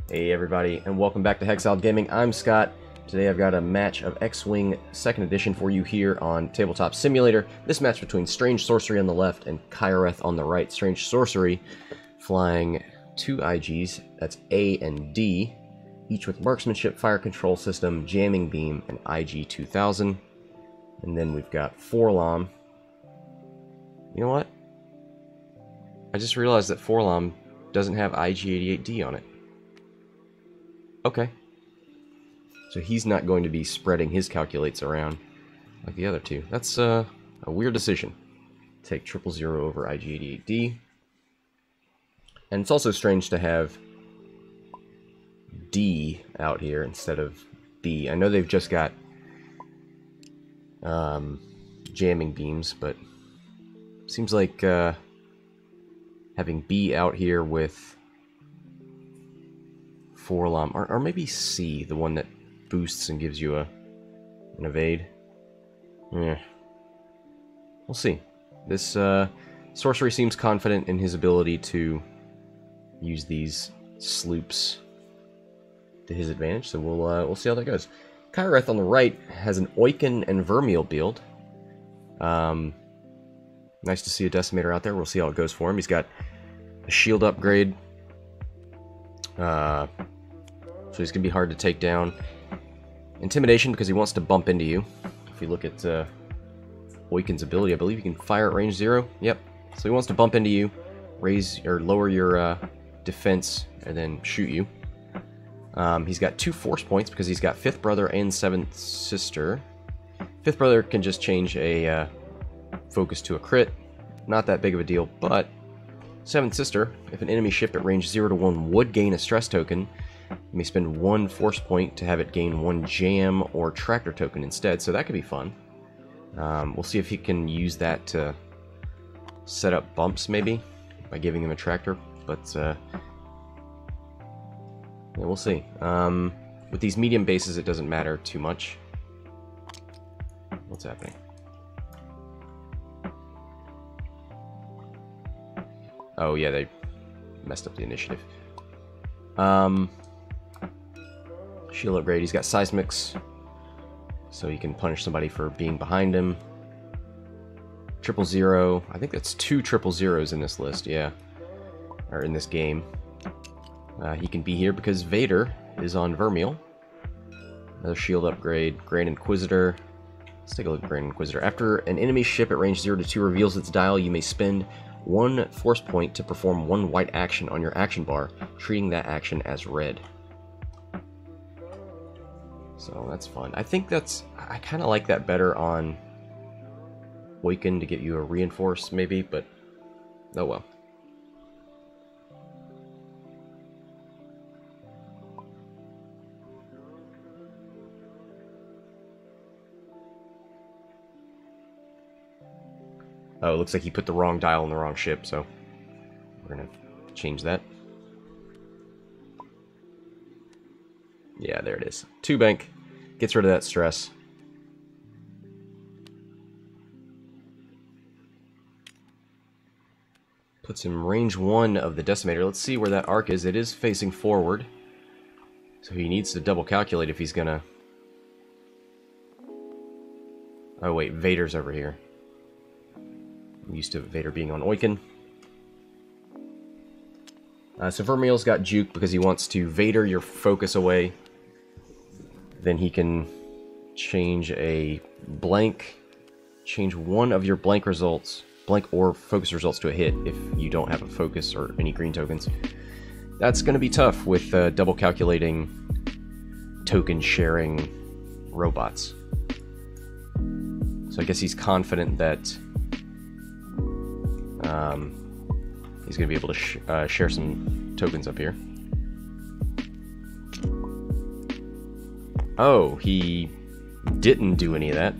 Hey everybody, and welcome back to Hexiled Gaming. I'm Scott. Today I've got a match of X-Wing 2nd Edition for you here on Tabletop Simulator. This match between Strange Sorcery on the left and Kyoreth on the right. Strange Sorcery flying 2 IGs, that's A and D, each with Marksmanship, Fire Control System, Jamming Beam, and IG 2000. And then we've got Forlom. You know what? I just realized that Forlom doesn't have IG-88D on it. Okay. So he's not going to be spreading his calculates around like the other two. That's a weird decision. Take 000 over IG-88D. And it's also strange to have D out here instead of B. I know they've just got jamming beams, but seems like having B out here with Forlom, or maybe C, the one that boosts and gives you an evade. Yeah. We'll see. This Sorcery seems confident in his ability to use these sloops to his advantage, so we'll see how that goes. Kyoreth on the right has an Oicunn and Vermeil build. Nice to see a Decimator out there. We'll see how it goes for him. He's got a shield upgrade. So he's going to be hard to take down. Intimidation, because he wants to bump into you. If you look at Oicunn's ability, I believe you can fire at range 0. Yep. So he wants to bump into you, raise or lower your defense, and then shoot you. He's got 2 force points because he's got 5th Brother and 7th Sister. 5th Brother can just change a focus to a crit. Not that big of a deal, but 7th Sister, if an enemy ship at range 0 to 1 would gain a stress token, you may spend 1 force point to have it gain 1 jam or tractor token instead, so that could be fun. We'll see if he can use that to set up bumps, maybe, by giving him a tractor, but yeah, we'll see. With these medium bases, it doesn't matter too much. What's happening? Oh yeah, they messed up the initiative. Shield upgrade, he's got Seismics, so he can punish somebody for being behind him. 000, I think that's 2 000s in this list, yeah. Or in this game. He can be here because Vader is on Vermeil. Another shield upgrade, Grand Inquisitor. Let's take a look at Grand Inquisitor. After an enemy ship at range 0 to 2 reveals its dial, you may spend 1 force point to perform 1 white action on your action bar, treating that action as red. So that's fun. I think I kind of like that better on Oicunn to get you a reinforce, maybe, but oh well. Oh, it looks like he put the wrong dial on the wrong ship, so we're gonna change that. Yeah, there it is. 2 bank. Gets rid of that stress. Puts him range 1 of the Decimator. Let's see where that arc is. It is facing forward. So he needs to double calculate if he's gonna... Oh wait, Vader's over here. I'm used to Vader being on Oicunn. So Vermeil's got juke because he wants to Vader your focus away. Then he can change a blank, change 1 of your blank results, blank or focus results to a hit if you don't have a focus or any green tokens. That's going to be tough with double calculating token sharing robots. So I guess he's confident that he's going to be able to share some tokens up here. Oh, he didn't do any of that.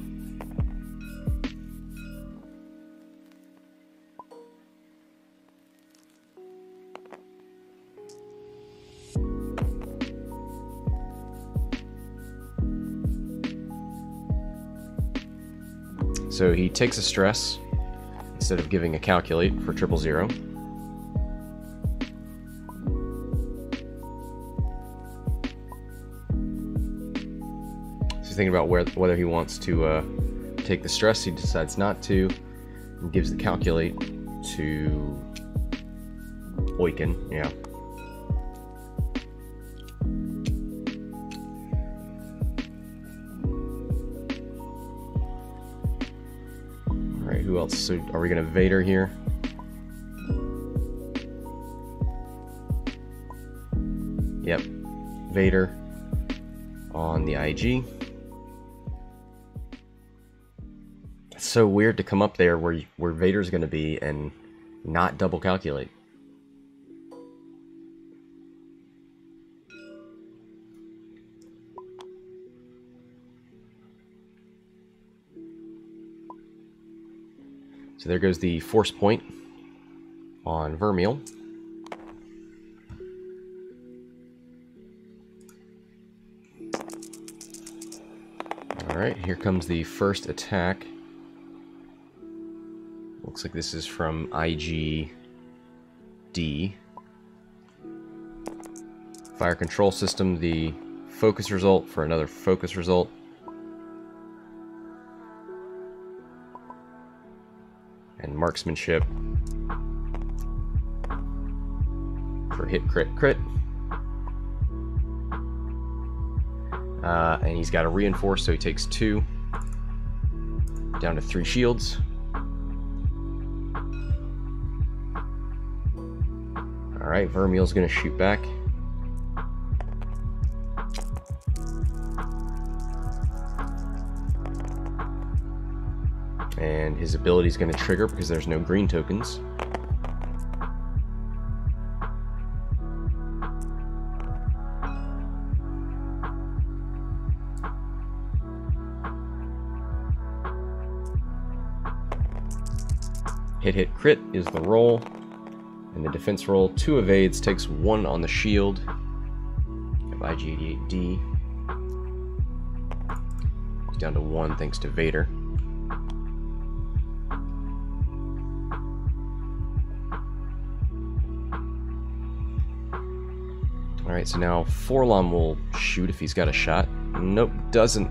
So he takes a stress instead of giving a calculate for 000. thinking about whether he wants to take the stress. He decides not to, and gives the calculate to Oicunn. Yeah. All right. Who else? So are we gonna Vader here? Yep. Vader on the IG. It's so weird to come up there where Vader's going to be and not double calculate. So there goes the force point on Vermeil. Alright, here comes the first attack. Looks like this is from IGD. Fire control system, the focus result for another focus result. And marksmanship for hit, crit, crit. And he's got a reinforce, so he takes 2. Down to 3 shields. Alright, Vermeil's gonna shoot back. And his ability is gonna trigger because there's no green tokens. Hit, hit, crit is the roll. And the defense roll, 2 evades, takes 1 on the shield of IG-88D. He's down to 1 thanks to Vader. Alright, so now Forlom will shoot if he's got a shot. Nope, doesn't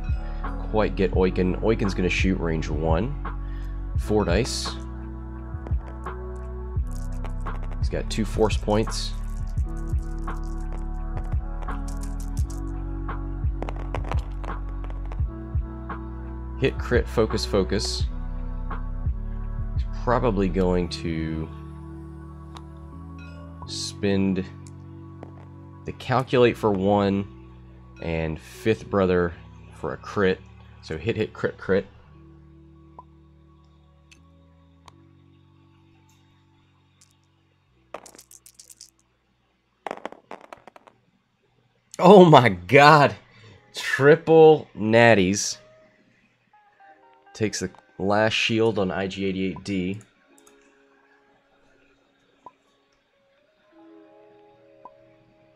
quite get Oicunn. Oicunn's going to shoot range 1. 4 dice. He's got 2 force points. Hit, crit, focus, focus. He's probably going to spend the calculate for 1 and 5th brother for a crit. So hit, hit, crit, crit. Oh my god! Triple natties. Takes the last shield on IG-88D.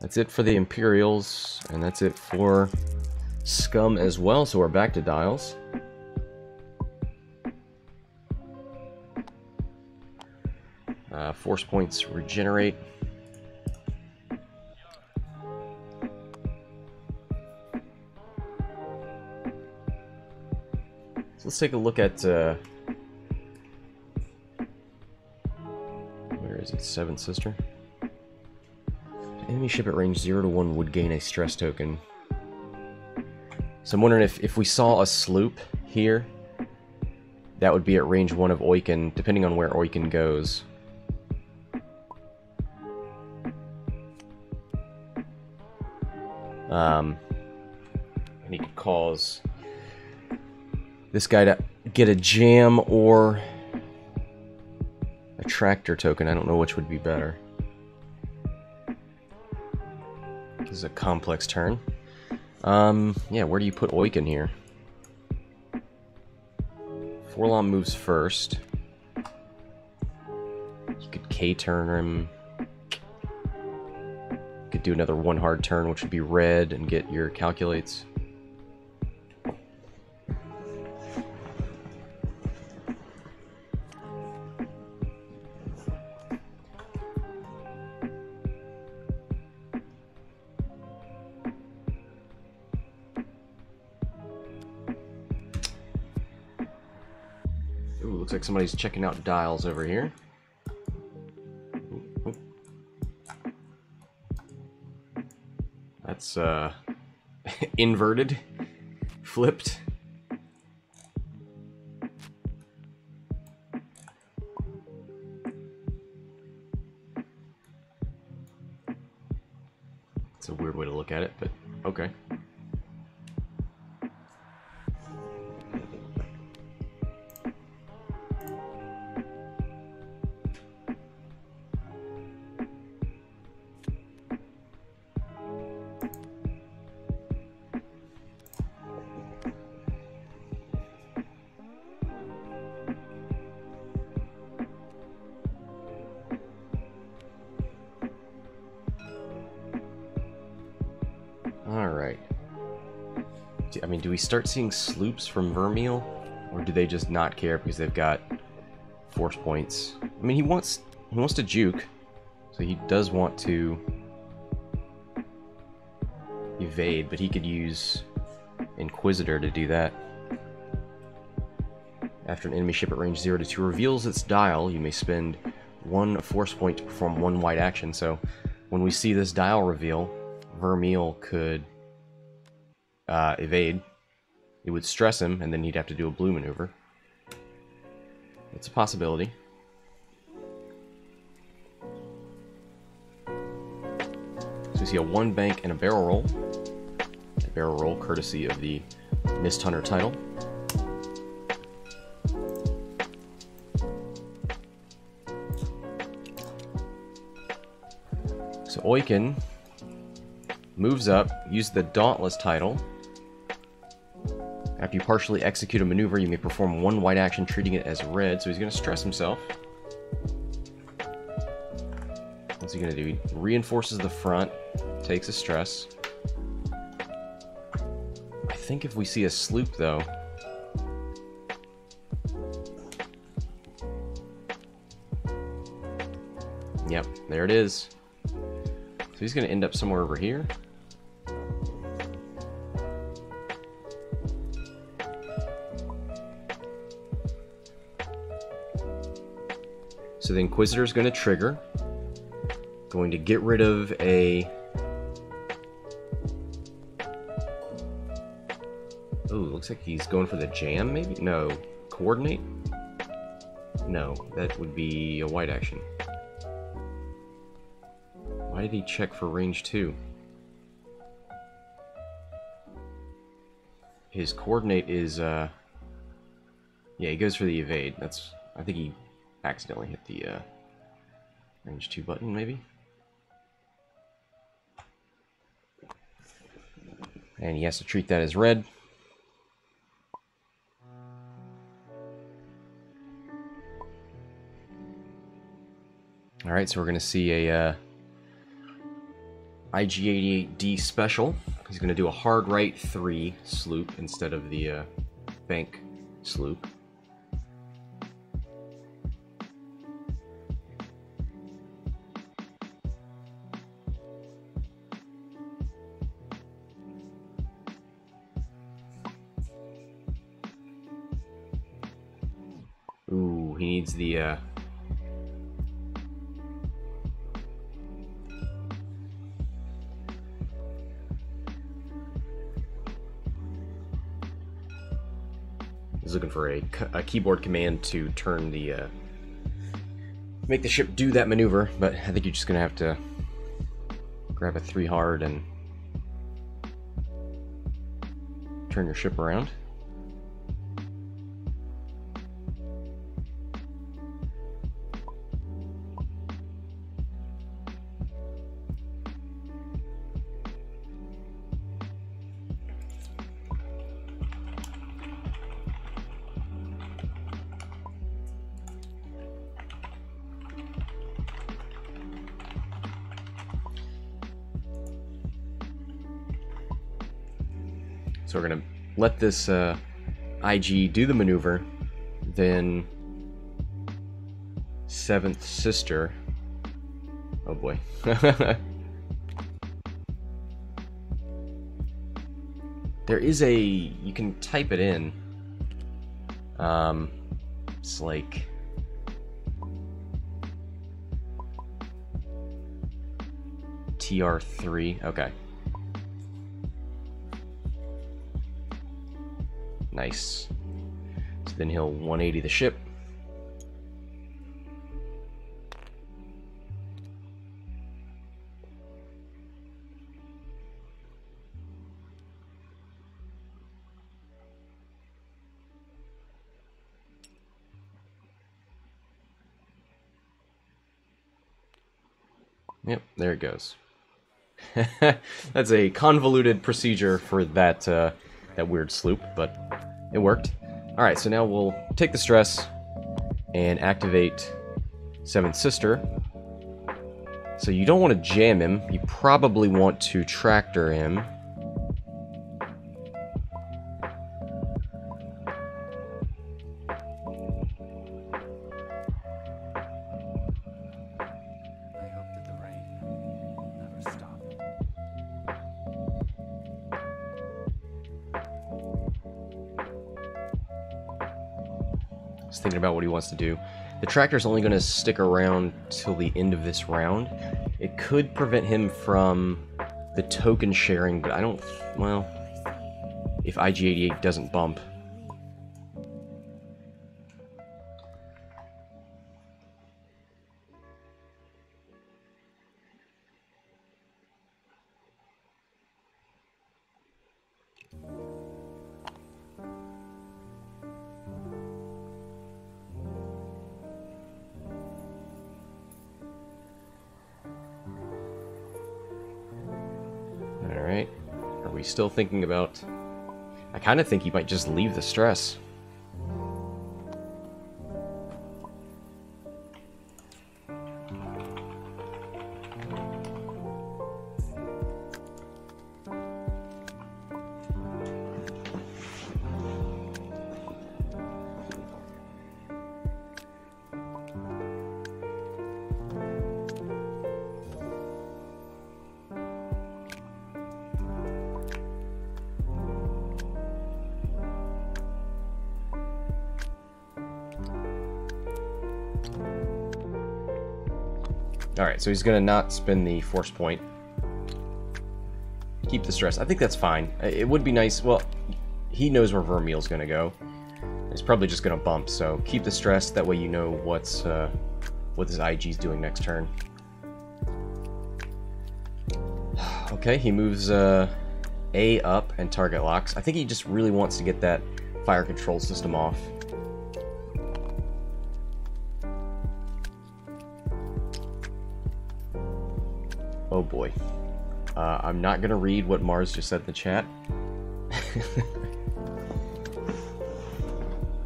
That's it for the Imperials, and that's it for Scum as well, so we're back to dials. Force points regenerate. So let's take a look at where is it? Seventh Sister. Enemy ship at range 0 to 1 would gain a stress token. So I'm wondering if we saw a sloop here, that would be at range 1 of Oicunn, depending on where Oicunn goes. And he could cause this guy to get a jam or a tractor token. I don't know which would be better. This is a complex turn. Yeah, where do you put Oicunn here? Forlom moves first. You could K-turn him. You could do another 1 hard turn, which would be red, and get your calculates. looks like somebody's checking out dials over here. Ooh. That's inverted, flipped. It's a weird way to look at it, but okay. Alright. I mean, do we start seeing sloops from Vermeil? Or do they just not care because they've got force points? I mean, he wants to juke. So he does want to evade, but he could use Inquisitor to do that. After an enemy ship at range 0 to 2 reveals its dial, you may spend 1 force point to perform 1 white action. So when we see this dial reveal, Vermeil could evade. It would stress him, and then he'd have to do a blue maneuver. It's a possibility. So we see a 1 bank and a barrel roll. A barrel roll courtesy of the Mist Hunter title. So Oicunn moves up, use the Dauntless title. After you partially execute a maneuver, you may perform 1 white action, treating it as red. So he's going to stress himself. What's he going to do? He reinforces the front, takes a stress. I think if we see a sloop, though... Yep, there it is. So he's going to end up somewhere over here. So the Inquisitor is going to trigger. Going to get rid of a... Oh, looks like he's going for the jam, maybe? No. Coordinate? No, that would be a white action. Why did he check for range 2? His coordinate is, yeah, he goes for the evade. That's... I think he accidentally hit the, range 2 button, maybe? And he has to treat that as red. Alright, so we're going to see a IG-88D special. He's going to do a hard right 3 sloop instead of the bank sloop. Ooh, he needs the he's looking for a keyboard command to turn the make the ship do that maneuver, but I think you're just gonna have to grab a 3 hard and turn your ship around. So we're going to let this IG do the maneuver, then 7th Sister. Oh boy. There is a... you can type it in. 7th It's like... TR3, okay. Nice. So then he'll 180 the ship. Yep, there it goes. That's a convoluted procedure for that that weird sloop, but it worked. Alright, so now we'll take the stress and activate Seventh Sister. So you don't want to jam him. You probably want to tractor him. Thinking about what he wants to do. The tractor's only going to stick around till the end of this round. It could prevent him from the token sharing, but I don't... Well, if IG-88 doesn't bump. Alright. Are we still thinking about... I kind of think he might just leave the stress. Alright, so he's going to not spend the force point. Keep the stress. I think that's fine. It would be nice. Well, he knows where Vermeil's going to go. He's probably just going to bump, so keep the stress. That way you know what this IG's doing next turn. Okay, he moves A up and target locks. I think he just really wants to get that fire control system off. Oh boy. I'm not going to read what Mars just said in the chat.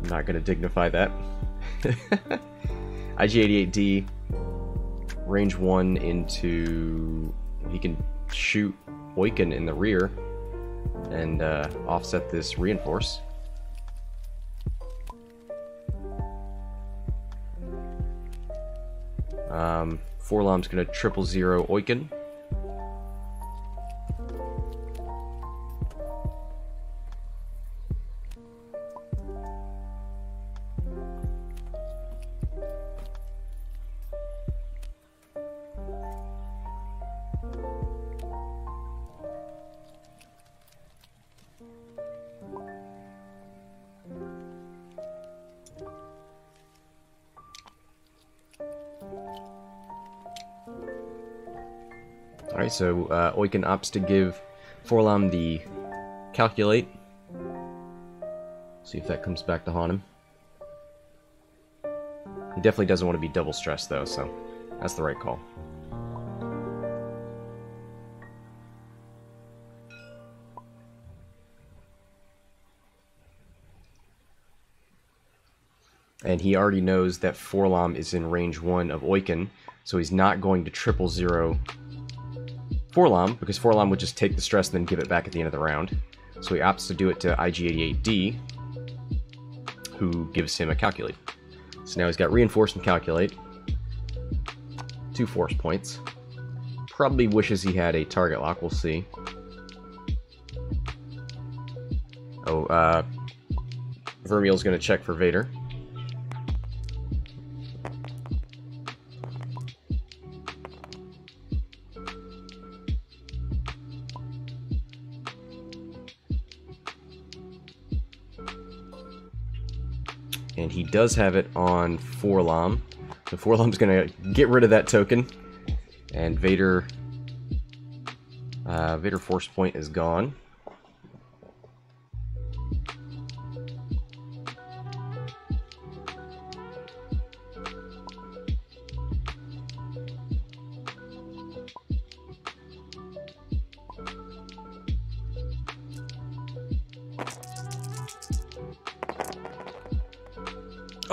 I'm not going to dignify that. IG-88D, range 1 into... He can shoot Oicunn in the rear and offset this reinforce. Forlom's going to 000 Oicunn. Alright, so Oicunn opts to give Forlom the calculate. See if that comes back to haunt him. He definitely doesn't want to be double stressed though, so that's the right call. And he already knows that Forlom is in range 1 of Oicunn, so he's not going to 000 Forlom, because Forlom would just take the stress and then give it back at the end of the round. So he opts to do it to IG-88D, who gives him a calculate. So now he's got reinforce and calculate. 2 force points. Probably wishes he had a target lock, we'll see. Oh, Vermeil's gonna check for Vader. And he does have it on Forlom. So Forlom's going to get rid of that token. And Vader Force Point is gone.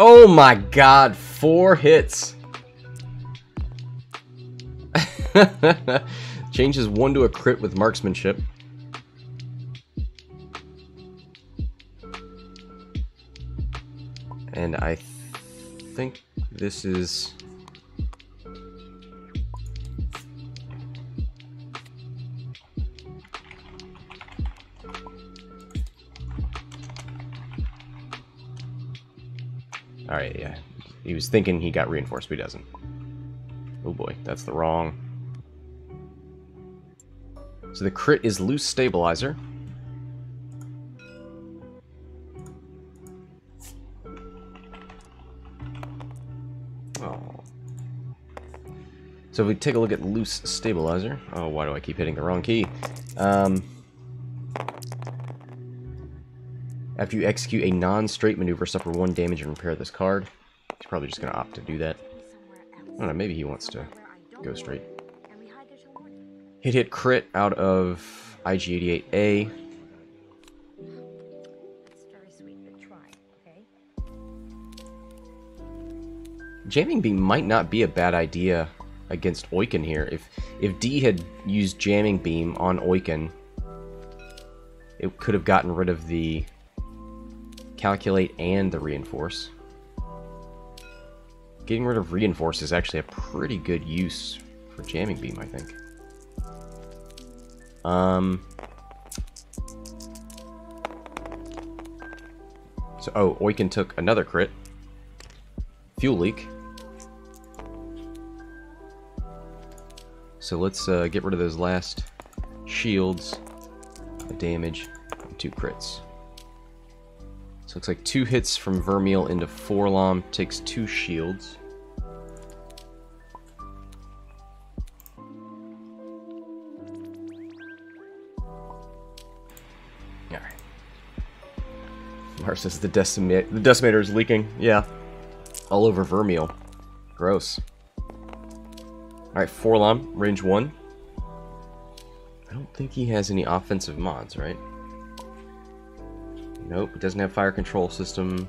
Oh my god, 4 hits. Changes 1 to a crit with marksmanship. And I think this is... Alright, yeah. He was thinking he got reinforced, but he doesn't. Oh boy, that's the wrong... So the crit is loose stabilizer. Oh. So if we take a look at loose stabilizer... Oh, why do I keep hitting the wrong key? After you execute a non-straight maneuver, suffer 1 damage and repair this card. He's probably just going to opt to do that. I don't know, maybe he wants to go straight. Hit crit out of IG-88A. Jamming Beam might not be a bad idea against Oicunn here. If D had used Jamming Beam on Oicunn, it could have gotten rid of the Calculate and the Reinforce. Getting rid of Reinforce is actually a pretty good use for Jamming Beam, I think. So, oh, Oicunn took another crit. Fuel leak. So let's get rid of those last shields, damage, and 2 crits. So it looks like 2 hits from Vermeil into Forlom, takes 2 shields. Alright. Mars says the Decimator is leaking. Yeah. All over Vermeil. Gross. Alright, Forlom, range 1. I don't think he has any offensive mods, right? Nope, it doesn't have fire control system.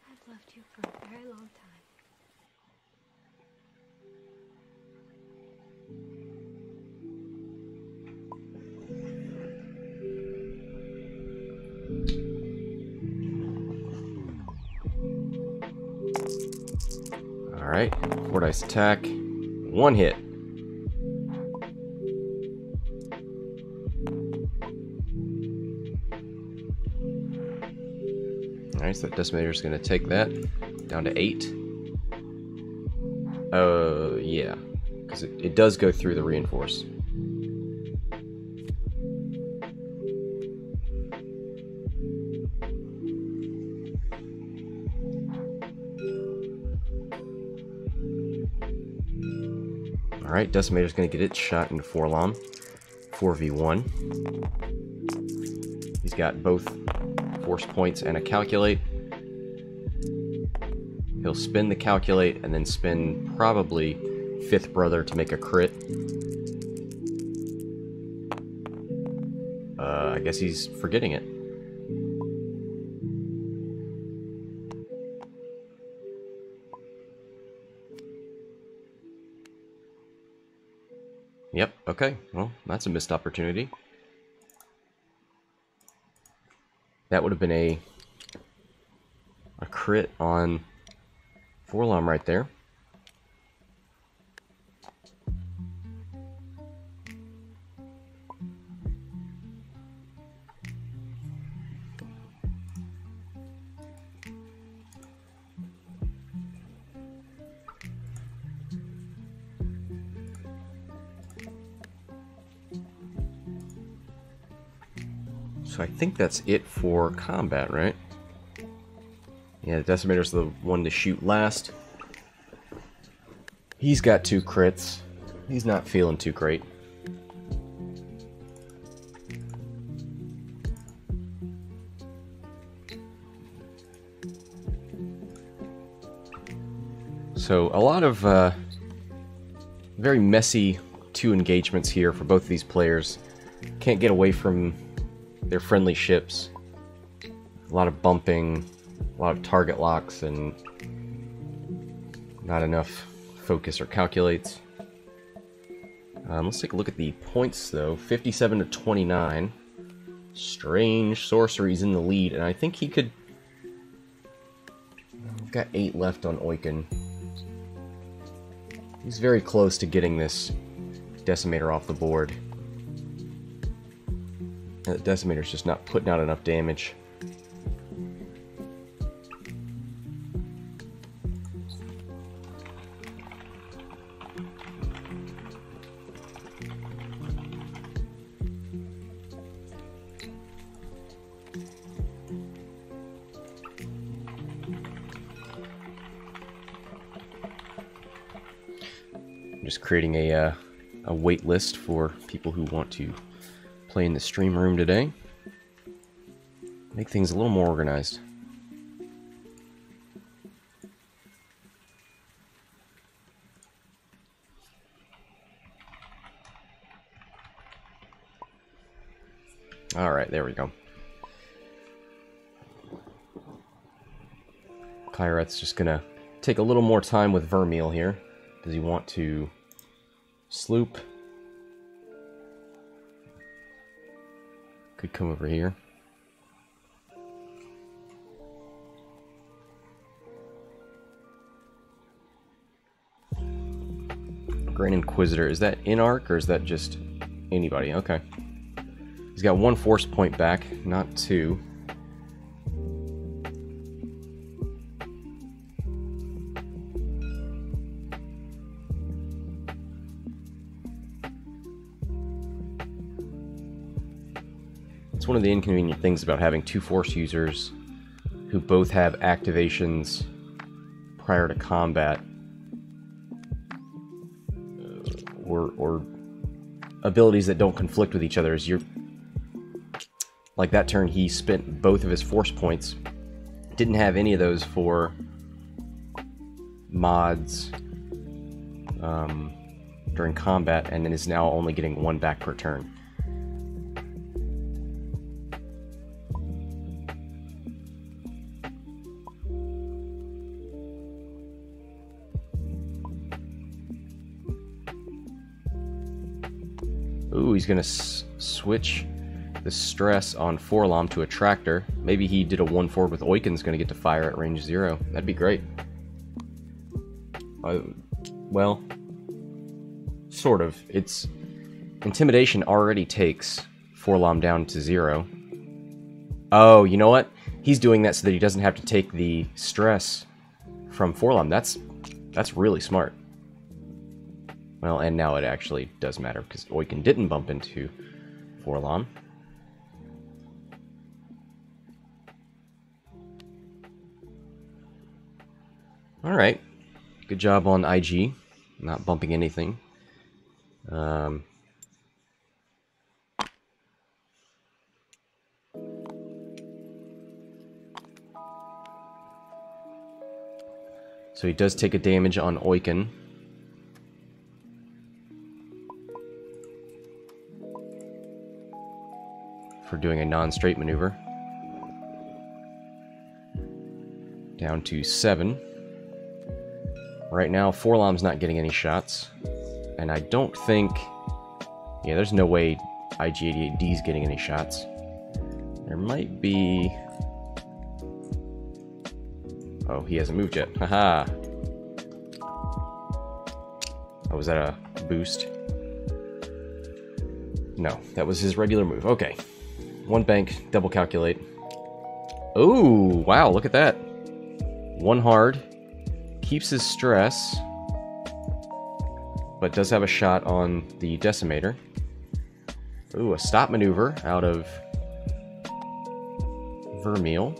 I've loved you for a very long time. Alright, 4 dice attack. 1 hit. Alright, so that Decimator is going to take that down to 8. Yeah. Because it does go through the Reinforce. Alright, Decimator's going to get its shot into Forlom. 4v1. He's got both force points and a calculate. He'll spin the calculate and then spin probably 5th Brother to make a crit. I guess he's forgetting it. Yep, okay. Well, that's a missed opportunity. That would have been a crit on Forlom right there. So So I think that's it for combat, right? Yeah, the Decimator's the one to shoot last. He's got 2 crits. He's not feeling too great. So a lot of very messy 2 engagements here for both of these players. Can't get away from their friendly ships. A lot of bumping, a lot of target locks, and not enough focus or calculates. Let's take a look at the points though. 57 to 29. Strange Sorcery's in the lead, and I think he could... We've got 8 left on Oicunn. He's very close to getting this Decimator off the board. The Decimator's just not putting out enough damage. I'm just creating a wait list for people who want to play in the stream room today. Make things a little more organized. Alright, there we go. Kyoreth's just gonna take a little more time with Vermeil here. Does he want to sloop? Could come over here. Grand Inquisitor, is that in arc or is that just anybody? Okay. He's got 1 force point back, not 2. It's one of the inconvenient things about having 2 force users who both have activations prior to combat, or abilities that don't conflict with each other. Is you're like that turn he spent both of his force points, didn't have any of those for mods during combat, and then is now only getting 1 back per turn. Ooh, he's gonna switch the stress on Forlom to a tractor. Maybe he did a 1-forward with Oicunn's gonna get to fire at range 0. That'd be great. Well, sort of. It's Intimidation already takes Forlom down to 0. Oh, you know what? He's doing that so that he doesn't have to take the stress from Forlom. That's really smart. Well, and now it actually does matter, because Oicunn didn't bump into Forlom. Alright. Good job on IG. Not bumping anything. So he does take a damage on Oicunn. For doing a non-straight maneuver. Down to 7. Right now, Forlom's not getting any shots. And I don't think... Yeah, there's no way IG-88D's getting any shots. There might be... Oh, he hasn't moved yet. Haha! Oh, was that a boost? No, that was his regular move. Okay. 1 bank, double calculate. Ooh, wow, look at that. 1 hard. Keeps his stress. But does have a shot on the Decimator. Ooh, a stop maneuver out of Vermeil.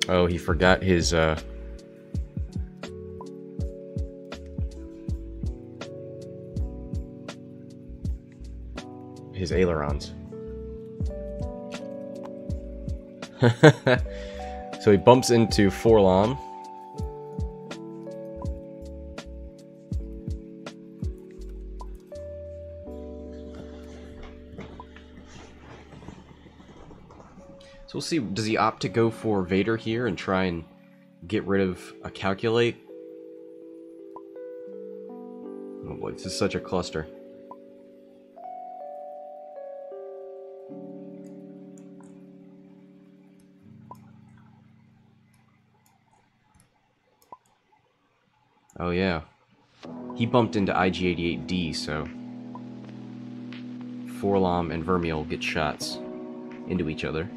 Oh, he forgot his ailerons. So he bumps into Forlom. So we'll see, does he opt to go for Vader here and try and get rid of a Calculate? Oh boy, this is such a cluster. Oh yeah. He bumped into IG-88D, so Forlom and Vermeil get shots into each other.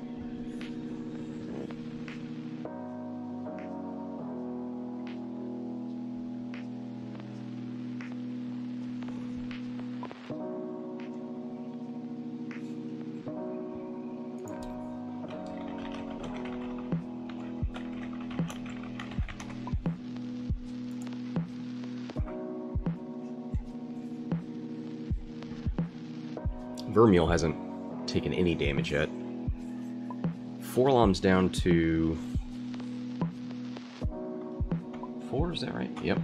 Vermeil hasn't taken any damage yet. Forlom's down to 4, is that right? Yep.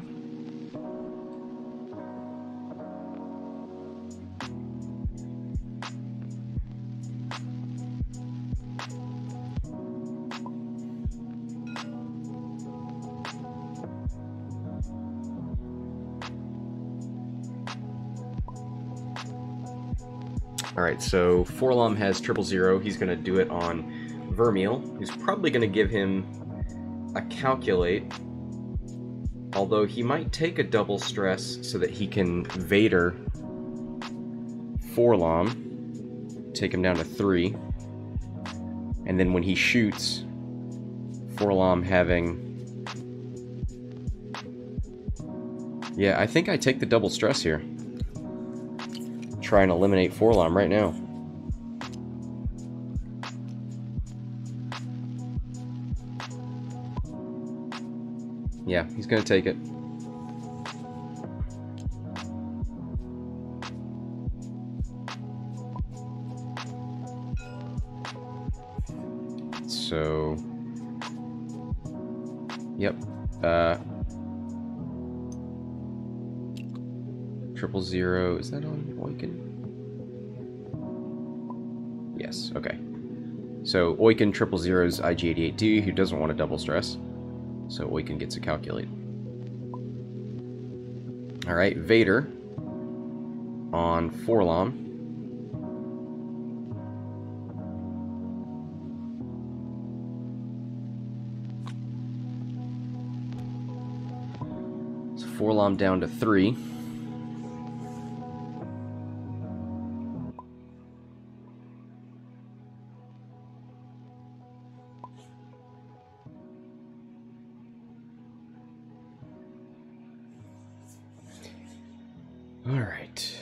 Alright, so Forlom has 000. He's going to do it on Vermeil, who's probably going to give him a Calculate. Although he might take a double stress so that he can Vader Forlom, take him down to 3. And then when he shoots, Forlom having... Yeah, I think I take the double stress here. Try and eliminate Forlom right now. Yeah, he's gonna take it. So... Yep. 000, is that on Oicunn? Yes, okay. So Oicunn 000's IG-88D, who doesn't want a double stress. So Oicunn gets a Calculate. Alright, Vader on Forlom. So Forlom down to 3. Alright.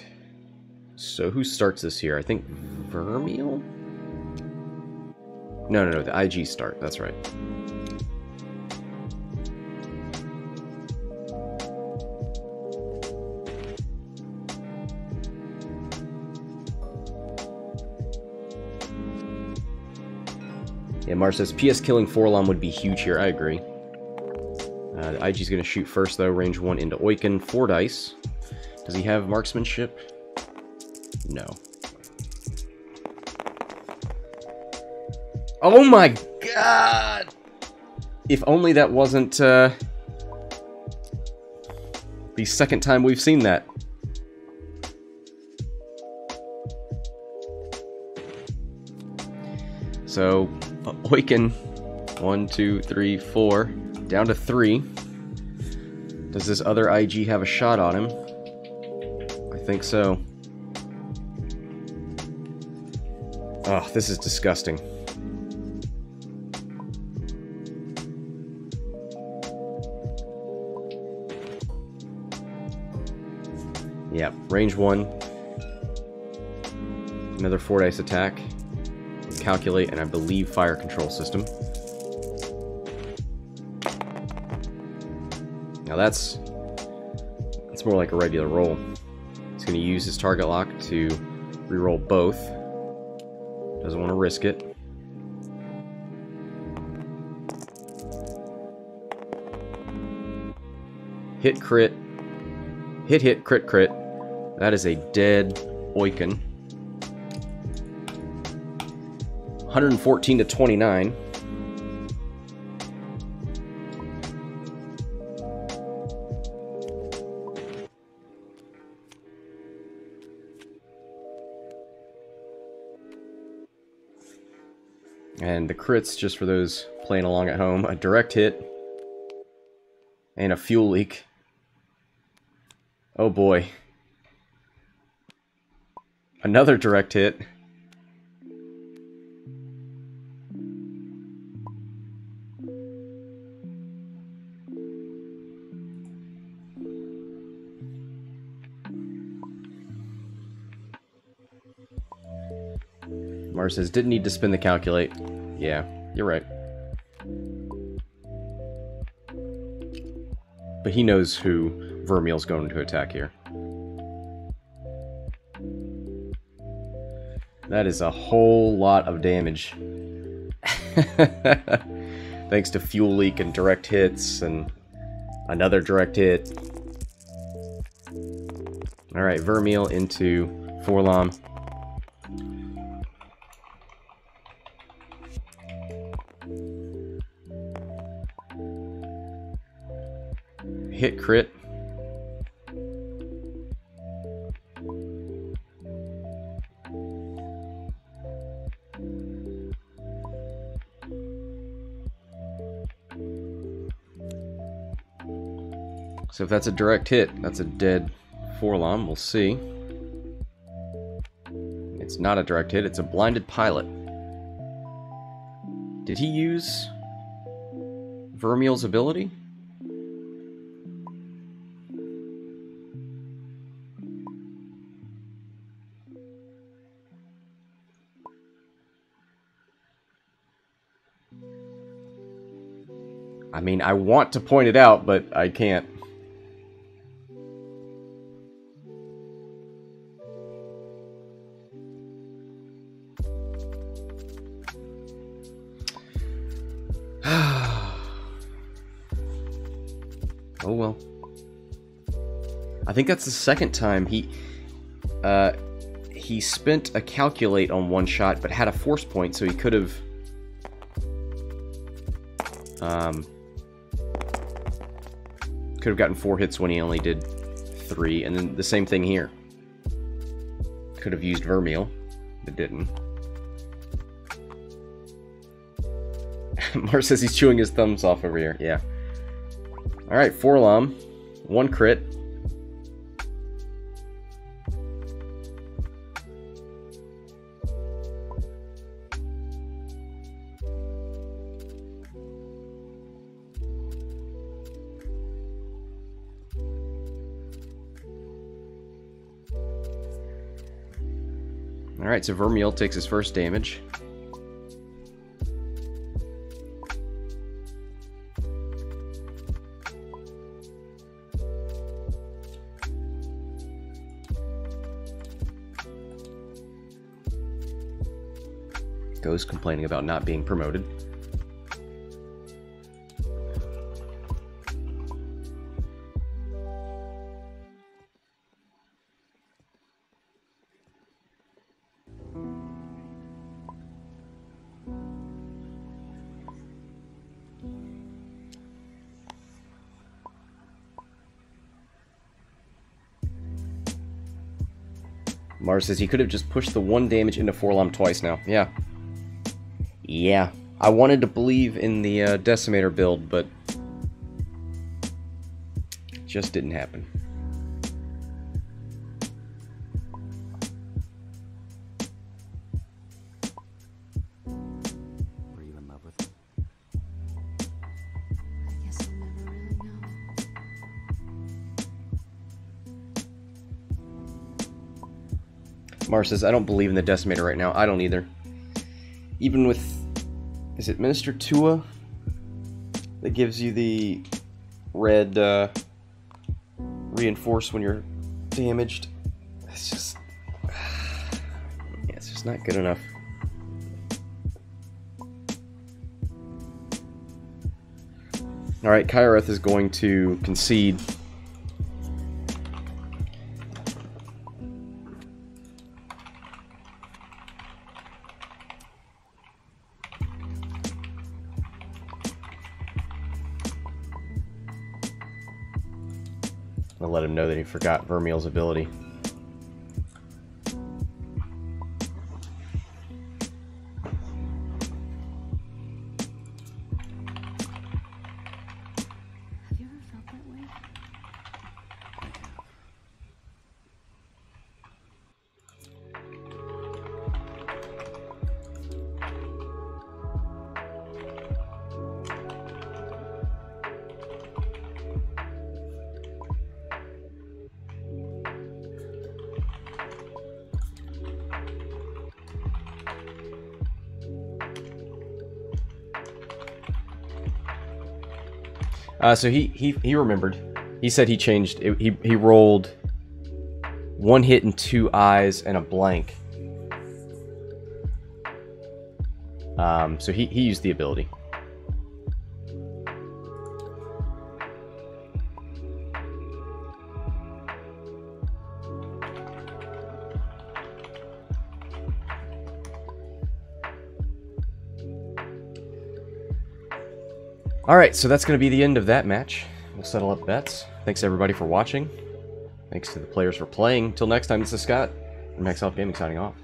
So who starts this here? I think Vermeil? No, the IG start, that's right. Yeah, Mars says, PS killing Forlom would be huge here, I agree. The IG's gonna shoot first though, range 1 into Oicunn, 4 dice. Does he have marksmanship? No. Oh my god! If only that wasn't the second time we've seen that. So, Oicunn, 1, 2, 3, 4, down to 3. Does this other IG have a shot on him? I think so. Oh, this is disgusting. Yeah, range 1. Another 4 dice attack. Calculate, and I believe fire control system. Now that's more like a regular roll. He's going to use his target lock to reroll both. Doesn't want to risk it. Hit, crit. Hit, hit, crit, crit. That is a dead Oicunn. 114 to 29. And the crits, just for those playing along at home, a direct hit and a fuel leak. Oh boy. Another direct hit. Mars says, didn't need to spin the calculate. Yeah, you're right. But he knows who Vermeil's going to attack here. That is a whole lot of damage. Thanks to fuel leak and direct hits and another direct hit. Alright, Vermeil into Forlom. Hit crit. So if that's a direct hit, that's a dead Forlom. We'll see. It's not a direct hit, it's a blinded pilot. Did he use Vermeil's ability? I mean, I want to point it out, but I can't. Oh well. I think that's the second time he spent a calculate on one shot, but had a force point, so he could have gotten 4 hits when he only did 3, and then the same thing here. Could have used Vermeil, but didn't. Mars says he's chewing his thumbs off over here. Yeah. Alright, Forlom. 1 crit. Alright, so Vermeil takes his first damage. Ghost complaining about not being promoted. Mars says he could have just pushed the 1 damage into Forlom twice now. Yeah. Yeah. I wanted to believe in the Decimator build, but it just didn't happen. Were you in love with him? I guess I'll never really know. Mars says, I don't believe in the Decimator right now. I don't either. Even with... Is it Minister Tua? That gives you the red reinforce when you're damaged. It's just... Yeah, it's just not good enough. Alright, Kyoreth is going to concede. I'll let him know that he forgot Vermeil's ability. Have you ever felt that way? So he remembered. He said he changed. He rolled 1 hit and 2 eyes and a blank. So he used the ability. Alright, so that's going to be the end of that match. We'll settle up bets. Thanks everybody for watching. Thanks to the players for playing. Till next time, this is Scott from Max Gaming signing off.